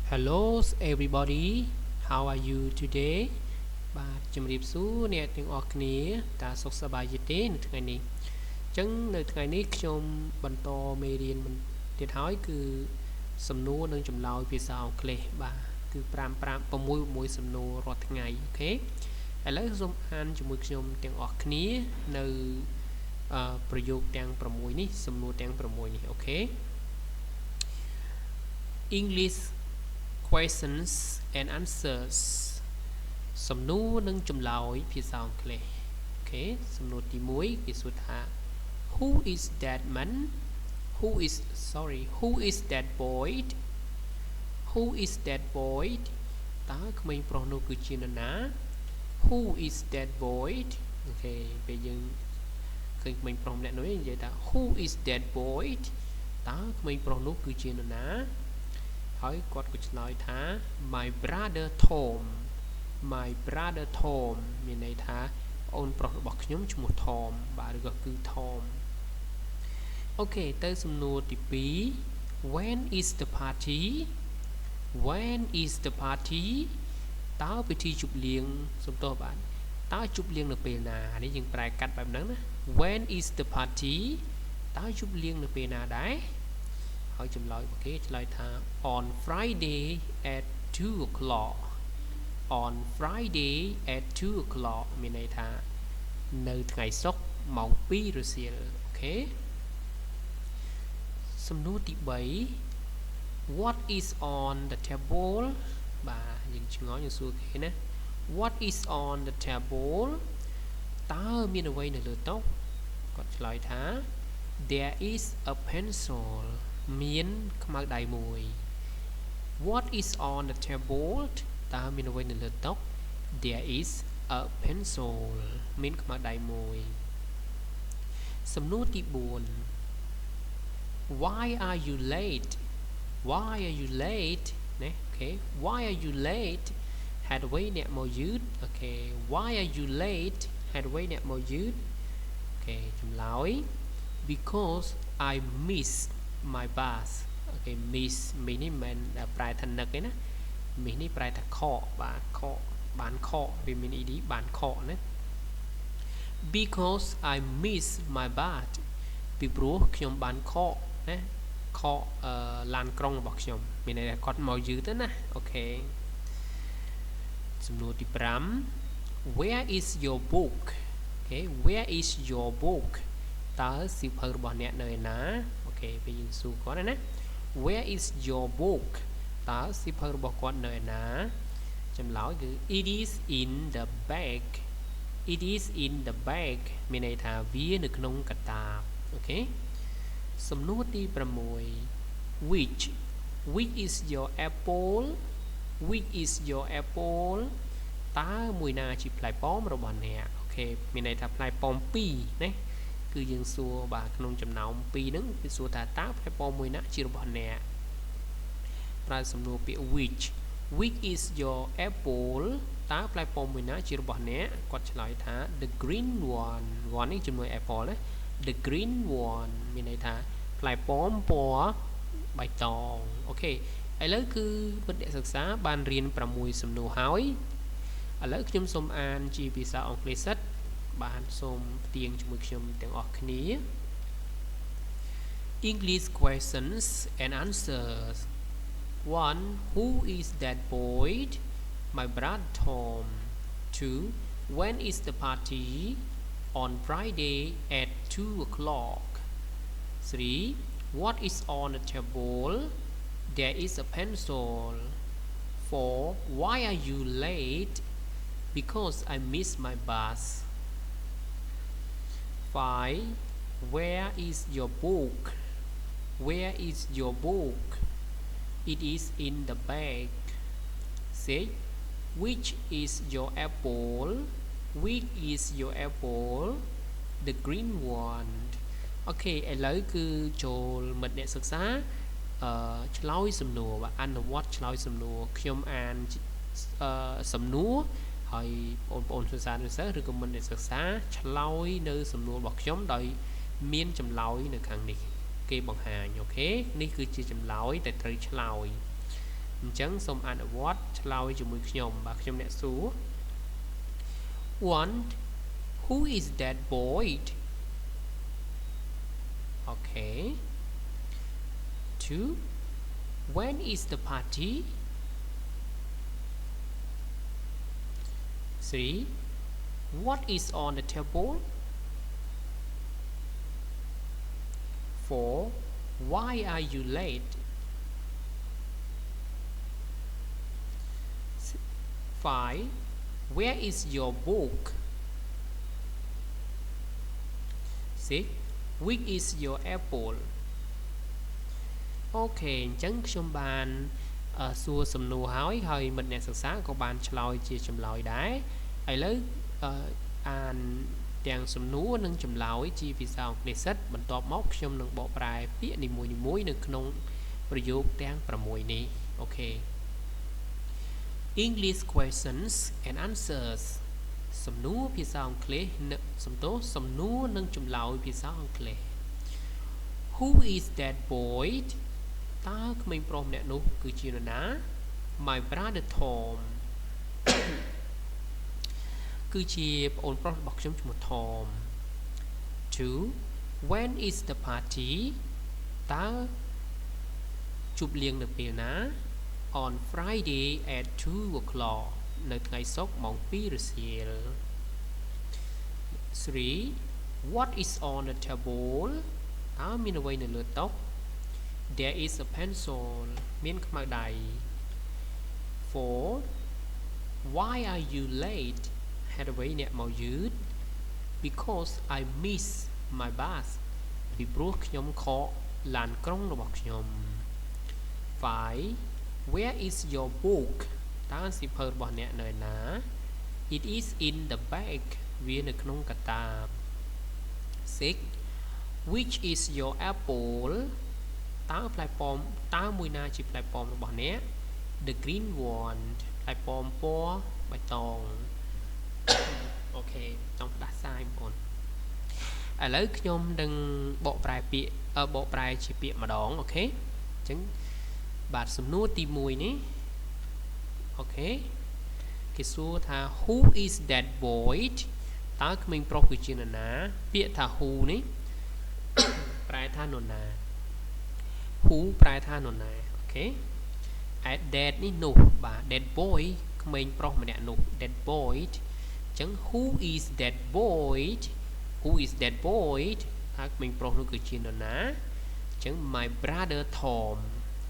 Hello everybody, how are you today បាទជំរាបសួរអ្នកទាំងអស់គ្នាតើសុខសប្បាយទេនៅថ្ងៃនេះអញ្ចឹងនៅថ្ងៃនេះខ្ញុំបន្តមេរៀនទៀតហើយគឺសំណួរនិងចម្លើយភាសាអង់គ្លេសបាទគឺ6 សំណួររាល់ថ្ងៃអូខេឥឡូវសូមអានជាមួយខ្ញុំទាំងអស់គ្នានៅប្រយោគទាំង6នេះសំណួរទាំង6នេះអូខេ English questions and answers សំណួរនិងចម្លើយភាសាអង់គ្លេសអូខេសំណួរទី1គេសួរថា Who is that man Who is that boy Who is that boy តើក្មេងប្រុសនោះគឺជានរណា Who is that boy អូខេពេលយើងឃើញក្មេងប្រុសម្នាក់នោះនិយាយថា Who is that boy តើក្មេងប្រុសនោះគឺជានរណាហើយគាត់ក៏ឆ្លើយថា my brother Tom មានន័យថាអូនប្រុសរបស់ខ្ញុំឈ្មោះ Tom បាទឬក៏គឺ Tom អូខេទៅសំណួរទី2 when is the party តើពិធីជប់លៀងសំទោសបាទតើជប់លៀងនៅពេលណានេះយើងប្រែកាត់បែបហ្នឹងណា when is the party តើជប់លៀងនៅពេលណាដែរហើយចម្លើយរបស់គេឆ្លើយថា on Friday at 2 o'clock on Friday at 2 o'clock មានន័យថានៅថ្ងៃសុក្រម៉ោង2រសៀលអូខេសំណួរទី3 what is on the table បាទយើងឆ្ងល់យើងសួរគេណា what is on the table តើមានអ្វីនៅលើតុគាត់ឆ្លើយថា there is a pencil មានខ្មៅដៃមួយ what is on the table តើមានអ្វីនៅលើតុ there is a pencil មានខ្មៅដៃមួយសំណួរទី4 why are you late ណាអូខេ why are you late ហេតុអ្វីអ្នកមកយឺតអូខេ why are you late ហេតុអ្វីអ្នកមកយឺតអូខេចម្លើយ because I missed my bus អូខេ miss នេះមិនប្រែថានឹកទេណា miss នេះប្រែថាខកបាទខកបានខកវាមាន ed បានខកណា because I miss my bus ពីព្រោះខ្ញុំបានខកណាខកឡានក្រុងរបស់ខ្ញុំមានន័យថាគាត់មកយឺតទៅណាអូខេសំណួរទី5 where is your book អូខេ where is your book តើសៀវភៅរបស់អ្នកនៅឯណាអូខេពេលយើងសួរគាត់ណា where is your book តើសៀវភៅរបស់គាត់នៅឯណាចម្លើយគឺ it is in the bag មានន័យថាវានៅក្នុងកាតាបអូខេសំណួរទី6 which is your apple តើមួយណាជាផ្លែប៉ោមរបស់អ្នកអូខេមានន័យថាផ្លែប៉ោម2ណាគឺយើងសួរបាទក្នុងចំណោម2ហ្នឹងគឺសួរថាតើផ្លែប៉ោមមួយណាជារបស់អ្នកប្រើសំណួរពាក្យ which is your apple តើផ្លែប៉ោមមួយណាជារបស់អ្នកគាត់ឆ្លើយថា the green one នេះជំនួយ apple ណា the green one មានន័យថាផ្លែប៉ោមពណ៌បៃតងអូខេឥឡូវគឺមិត្តអ្នកសិក្សាបានរៀន6សំណួរហើយឥឡូវខ្ញុំសូមអានជាភាសាអង់គ្លេសសិតបានសូមផ្ទៀងជាមួយខ្ញុំទាំងអស់គ្នា English questions and answers 1 Who is that boy My brother Tom 2 When is the party On Friday at 2 o'clock 3 What is on the table There is a pencil 4 Why are you late Because I missed my bus 5 Where is your book It is in the bag 6 Which is your apple The green one អូខេឥឡូវគឺចូលមិត្តអ្នកសិក្សាឆ្លើយសំណួរបាទអនុវត្តឆ្លើយសំណួរខ្ញុំអានសំណួរហើយបងប្អូនសិស្សឬក៏មិត្តអ្នកសិក្សាឆ្លើយនៅសំណួររបស់ខ្ញុំដោយមានចម្លើយនៅខាងនេះគេបង្ហាញអូខេនេះគឺជាចម្លើយដែលត្រូវឆ្លើយ ចឹងសូមអនុវត្តឆ្លើយជាមួយខ្ញុំបាទខ្ញុំអ្នកសួរ 1 Who is that boy okay 2 When is the party 3 What is on the table 4 Why are you late 5 Where is your book 6 Which is your apple អូខេអញ្ចឹងខ្ញុំបានសួរសំណួរហើយមិត្តអ្នកសិក្សាក៏បានឆ្លើយជាចម្លើយដែរឥឡូវអានទាំងសំណួរនិងចម្លើយជាភាសាអង់គ្លេសសិតបន្ទាប់មកខ្ញុំនឹងបកប្រែពាក្យនីមួយៗនៅក្នុងប្រយោគទាំង6នេះអូខេ English questions and answers សំណួរភាសាអង់គ្លេសសំណួរនិងចម្លើយភាសាអង់គ្លេស Who is that boy តើក្មេងប្រុសម្នាក់នោះគឺជានរណា My brother Tom គឺជាប្អូនប្រុសរបស់ខ្ញុំឈ្មោះ Tom 2 When is the party តើជប់លៀងនៅពេលណា On Friday at 2 o'clock នៅថ្ងៃសុក្រម៉ោង 2 រសៀល 3 What is on the table តើមានអ្វីនៅលើតុ There is a pencil មានខ្មៅដៃ 4 Why are you late ហេតុអ្វីអ្នកមកយឺត Because I miss my bus ពីព្រោះខ្ញុំខកឡានក្រុងរបស់ខ្ញុំ 5 Where is your book តើសៀវភៅរបស់អ្នកនៅណា It is in the bag វានៅក្នុងកាតាប 6 Which is your apple តើផ្លែប៉ោមតើមួយណាជាផ្លែប៉ោមរបស់អ្នក The green one ផ្លែប៉ោមពណ៌បៃតងអូខេចង់ផ្ដាសាយបងប្អូនឥឡូវខ្ញុំនឹងបកប្រែពាក្យបកប្រែជាពាក្យម្ដងអូខេអញ្ចឹងបាទសំណួរទី1នេះអូខេគេសួរថា Who is that boy តើក្មេងប្រុសគឺជានរណាពាក្យថា Who នេះប្រែថានរណា Who ប្រែថានរណាអូខេ at that នេះនោះបាទ that boy ក្មេងប្រុសម្នាក់នោះ that boy អញ្ចឹង Who is that boy Who is that boy តើក្មេងប្រុសនោះគឺជានរណាអញ្ចឹង My brother Tom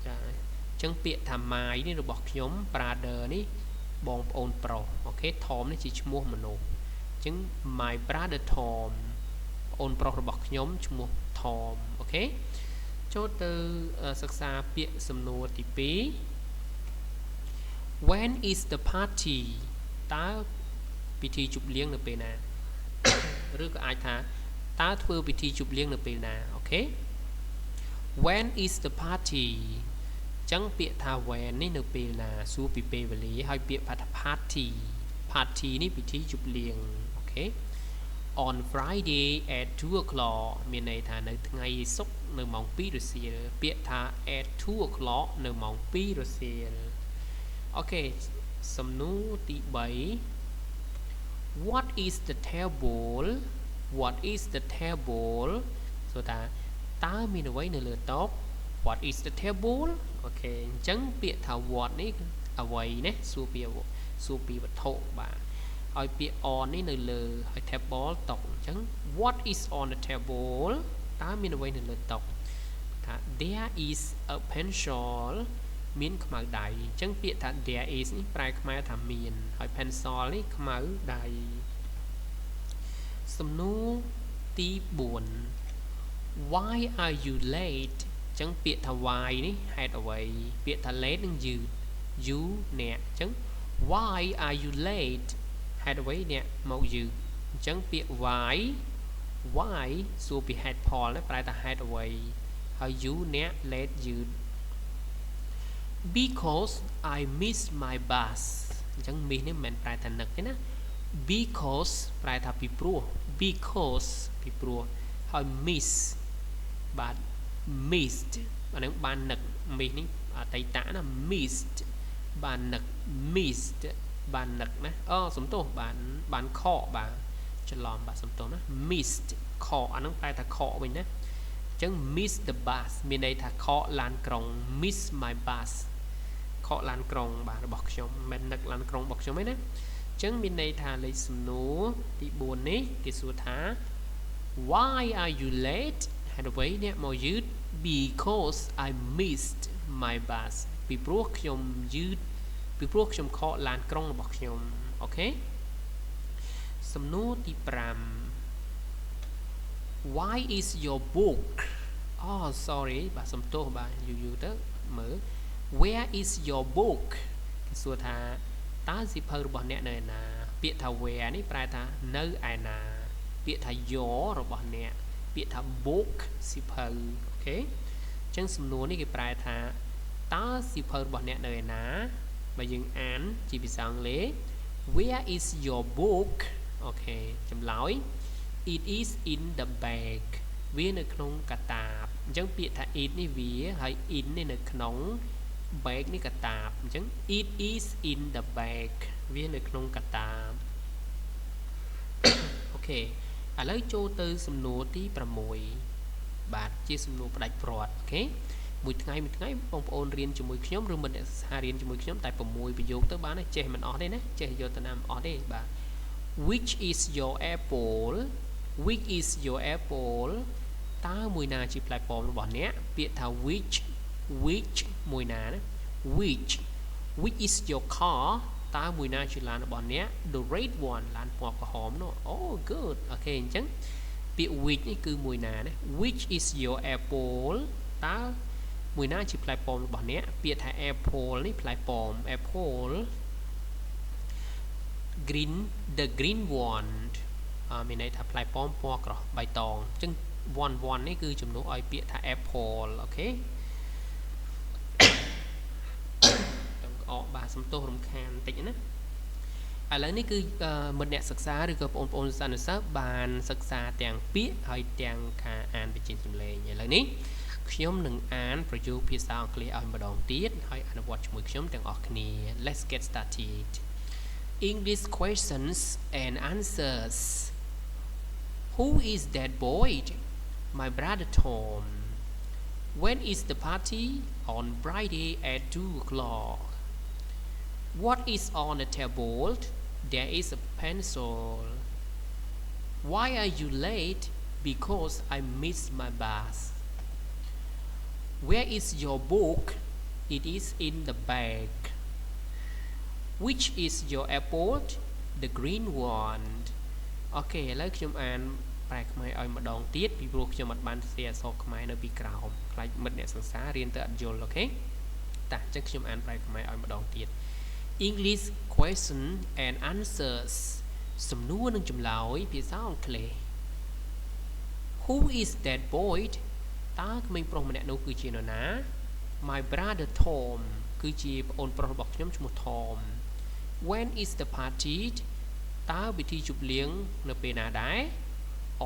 ចាអញ្ចឹងពាក្យថា my នេះរបស់ខ្ញុំ brother នេះបងប្អូនប្រុសអូខេ Tom នេះជាឈ្មោះមនុស្សអញ្ចឹង My brother Tom ប្អូនប្រុសរបស់ខ្ញុំឈ្មោះ Tom អូខេចូលទៅសិក្សាពាក្យសំណួរទី2 When is the party តើពិធីជប់លៀងនៅពេលណាឬក៏អាចថាតើធ្វើពិធីជប់លៀងនៅពេលណាអូខេ When is the party ចឹងពាក្យថា when នេះនៅពេលណាសួរពីពេលវេលាហើយពាក្យថា party នេះពិធីជប់លៀងអូខេ On Friday at 2 o'clock មានន័យថានៅថ្ងៃសុក្រនៅម៉ោង 2 រសៀលពាក្យថា at 2 o'clock នៅម៉ោង 2 រសៀលអូខេសំណួរទី3 What is the table What is the table ဆိုថាតើមានអ្វីនៅលើតុ What is the table អូខេអញ្ចឹងពាក្យថា what នេះអ្វីណាសួរពីវត្ថុបាទហើយពាក្យ on នេះនៅលើហើយ table តុអញ្ចឹង What is on the table តើមានអ្វីនៅលើតុថា There is a pencil មានខ្មៅដៃអញ្ចឹងពាក្យថា there is នេះប្រែខ្មែរថាមានហើយ pencil នេះខ្មៅដៃសំណួរទី4 Why are you late អញ្ចឹងពាក្យថា why នេះហេតុអ្វីពាក្យថា late នឹងយឺត you អ្នកអញ្ចឹង Why are you late ហេតុអ្វីអ្នកមកយឺតអញ្ចឹងពាក្យ why សួរពីហេតុផលណាប្រែថាហេតុអ្វីហើយ you អ្នក late យឺតBecause I miss my bus អញ្ចឹង miss នេះមិនមែនប្រែថានឹកទេណា Because ប្រែថាពីព្រោះ Because ពីព្រោះហើយ miss បាទ missed អានឹងបាននឹក miss នេះ tay tả là missed bạn nực missed bạn nực nè sum tô bạn khọ bạn cho lòm bạn sum tô nè missed khọ anh nói ta khọ mình nè chẳng miss the bus miền đây thà khọ lan krong miss my bus khọ lan krong bạn bọc trong mình nực lan krong bọc trong mấy nè chẳng miền đây thà lấy sum nú đi buồn ní cái số thá why are you late had way nè mò dứt because I missed my bus ពីព្រោះខ្ញុំយឺតពីព្រោះខ្ញុំខកឡានក្រុងរបស់ខ្ញុំអូខេសំណួរទី5 why is your book sorry បាទសំទោសបាទយូរទៅមើល where is your book គេសួរថាតើសៀវភៅរបស់អ្នកនៅឯណាពាក្យថា where នេះប្រែថានៅឯណាពាក្យថា your របស់អ្នកពាក្យថា book សៀវភៅអូខេអញ្ចឹងសំណួរនេះគេប្រែថាតើសៀវភៅរបស់អ្នកនៅឯណាបើយើងអានជាភាសាអង់គ្លេស where is your book អូខេចម្លើយ it is in the bag វានៅក្នុងកាតាបអញ្ចឹងពាក្យថា it នេះវាហើយ in នេះនៅក្នុង bag នេះកាតាបអញ្ចឹង it is in the bag វានៅក្នុងកាតាបអូខេឥឡូវចូលទៅសំណួរទី6បាទជាសំណួរផ្ដាច់ព្រាត់អូខេមួយថ្ងៃបងប្អូនរៀនជាមួយខ្ញុំឬមិនអ្នកសារៀនជាមួយខ្ញុំតែ6ប្រយោគទៅបានចេះមិនអស់ទេណាចេះយកទៅណាមិនអស់ទេបាទ which is your apple which is your apple តើមួយណាជាផ្លែប៉ោមរបស់អ្នកពាក្យថា which មួយណាណា which is your car តើមួយណាជាឡានរបស់អ្នក the red one ឡានពណ៌ក្រហមនោះ oh good អូខេអញ្ចឹងពាក្យ which នេះគឺមួយណាណា which is your apple តើមួយណាជាផ្លែប៉ោមរបស់អ្នកពាក្យថា apple នេះផ្លែប៉ោម apple green the green one មានន័យថាផ្លែប៉ោមពណ៌ក្រហមបៃតងអញ្ចឹង one នេះគឺជំនួសឲ្យពាក្យថា apple អូខេបាទសំទោសរំខានបន្តិចណាឥឡូវនេះគឺមិត្តអ្នកសិក្សាឬក៏បងប្អូនសិស្សនិស្សិតបានសិក្សាទាំងពាក្យហើយទាំងការអានបញ្ចេញសំឡេងឥឡូវនេះខ្ញុំនឹងអានប្រយោគភាសាអង់គ្លេសឲ្យម្ដងទៀតហើយអនុវត្តជាមួយខ្ញុំទាំងអស់គ្នា Let's get started English questions and answers Who is that boy? My brother Tom When is the party? On Friday at 2 o'clock What is on the table? There is a pencil Why are you late? Because I missed my bus Where is your book? It is in the bag. Which is your apple? The green one. អូខេឥឡូវខ្ញុំអានប្រែខ្មែរឲ្យម្ដងទៀតពីព្រោះខ្ញុំអត់បានសរសេរអក្សរខ្មែរនៅពីក្រោមខ្លាចមិត្តអ្នកសិក្សារៀនទៅអត់យល់អូខេតោះអញ្ចឹងខ្ញុំអានប្រែខ្មែរឲ្យម្ដងទៀត English question and answers សំណួរនិងចម្លើយភាសាអង់គ្លេស Who is that boy? តើក្មេងប្រុសម្នាក់នោះគឺជានរណា My brother Tom គឺជាប្អូនប្រុសរបស់ខ្ញុំឈ្មោះ Tom When is the party តើពិធីជប់លៀងនៅពេលណាដែរ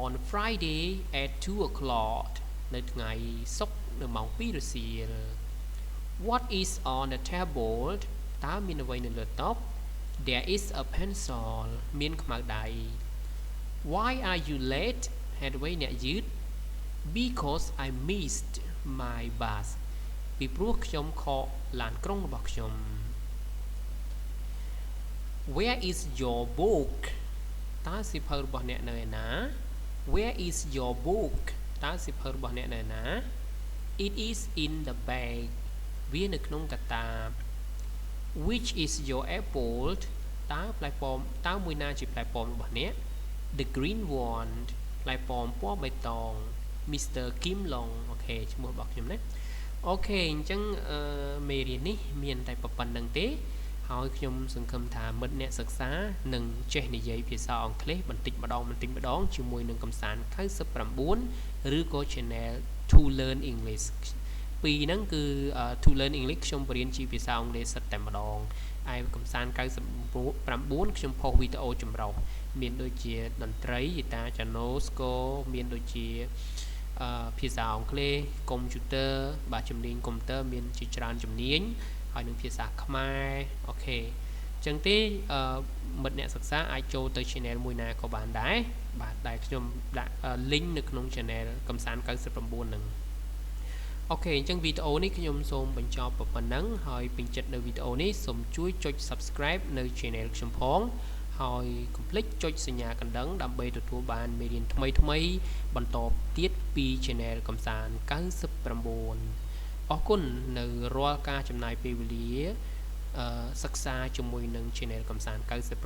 On Friday at 2 o'clock នៅថ្ងៃសុក្រនៅម៉ោង 2 រសៀល What is on the table តើមានអ្វីនៅលើតុ There is a pencil មានខ្មៅដៃ Why are you late ហេតុអ្វីអ្នកយឺតBecause I missed my bus ពីព្រោះខ្ញុំខកឡានក្រុងរបស់ខ្ញុំ Where is your book តើសៀវភៅរបស់អ្នកនៅឯណា Where is your book តើសៀវភៅរបស់អ្នកនៅឯណា It is in the bag វានៅក្នុងកាតាប Which is your apple តើផ្លែប៉ោមតើមួយណាជាផ្លែប៉ោមរបស់អ្នក The green one ផ្លែប៉ោមពណ៌បៃតងMr. Kim Long អូខេឈ្មោះរបស់ខ្ញុំណាអូខេអញ្ចឹងមេរៀននេះមានតែប៉ុណ្្នឹងទេហើយខ្ញុំសង្ឃឹមថាមិត្តអ្នកសិក្សានឹងចេះនិយាយភាសាអង់គ្លេសបន្តិចម្ដងជាមួយនឹងកំសាន្ត99ឬក៏ Channel To Learn English ពីរហ្នឹងគឺ To Learn English ខ្ញុំបរៀនជាភាសាអង់គ្លេសសិតតែម្ដងឯកំសាន្ត99ខ្ញុំផុសវីដេអូចម្រុះមានដូចជាតន្ត្រីហ្គីតាចាណូស្គរមានដូចជា ភាសាអង់គ្លេស computer បាទជំនាញ computer មានជាច្រើនជំនាញហើយនឹងភាសាខ្មែរអូខេអញ្ចឹងទេមិត្តអ្នកសិក្សាអាចចូលទៅ channel មួយណាក៏បានដែរបាទដែលខ្ញុំដាក់ link នៅក្នុង channel កំសាន្ត99ហ្នឹងអូខេអញ្ចឹងវីដេអូនេះខ្ញុំសូមបញ្ចប់ប៉ុណ្ណឹងហើយពេញចិត្តនៅវីដេអូនេះសូមជួយចុច subscribe នៅ channel ខ្ញុំផងហើយកុំភ្លេចចុចសញ្ញាកណ្ដឹងដើម្បីទទួលបានមេរៀនថ្មីៗបន្តទៀតពី channel កំសាន្ត99អរគុណនៅរាល់ការចំណាយពេលវេលាសិក្សាជាមួយនឹង channel កំសាន្ត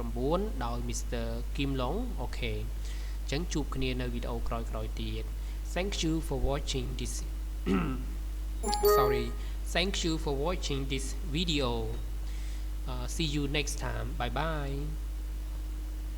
99ដោយ Mr. Kim Long អូខេអញ្ចឹងជួបគ្នានៅវីដេអូក្រោយៗទៀត Thank you for watching this sorry thank you for watching this video see you next time bye bye